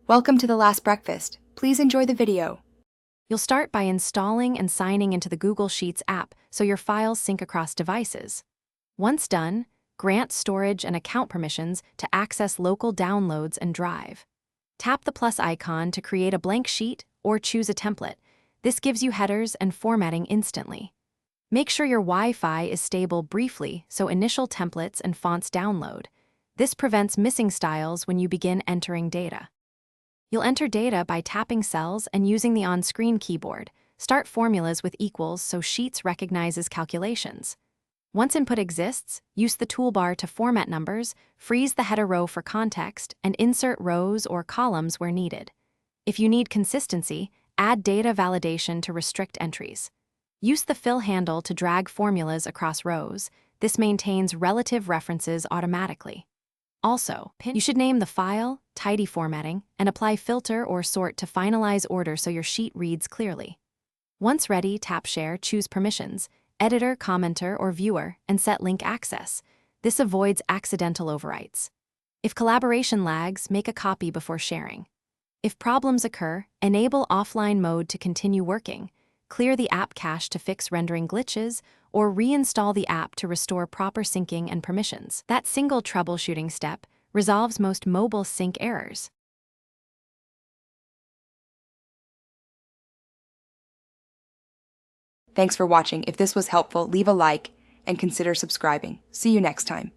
Welcome to The Last Breakfast. Please enjoy the video. You'll start by installing and signing into the Google Sheets app so your files sync across devices. Once done, grant storage and account permissions to access local downloads and Drive. Tap the plus icon to create a blank sheet or choose a template. This gives you headers and formatting instantly. Make sure your Wi-Fi is stable briefly so initial templates and fonts download. This prevents missing styles when you begin entering data. You'll enter data by tapping cells and using the on-screen keyboard. Start formulas with equals so Sheets recognizes calculations. Once input exists, use the toolbar to format numbers, freeze the header row for context, and insert rows or columns where needed. If you need consistency, add data validation to restrict entries. Use the fill handle to drag formulas across rows. This maintains relative references automatically. Also, you should name the file, tidy formatting, and apply filter or sort to finalize order so your sheet reads clearly. Once ready, tap Share, choose Permissions, Editor, Commenter, or Viewer, and set Link Access. This avoids accidental overwrites. If collaboration lags, make a copy before sharing. If problems occur, enable offline mode to continue working, clear the app cache to fix rendering glitches, or reinstall the app to restore proper syncing and permissions. That single troubleshooting step resolves most mobile sync errors. Thanks for watching. If this was helpful, leave a like and consider subscribing. See you next time.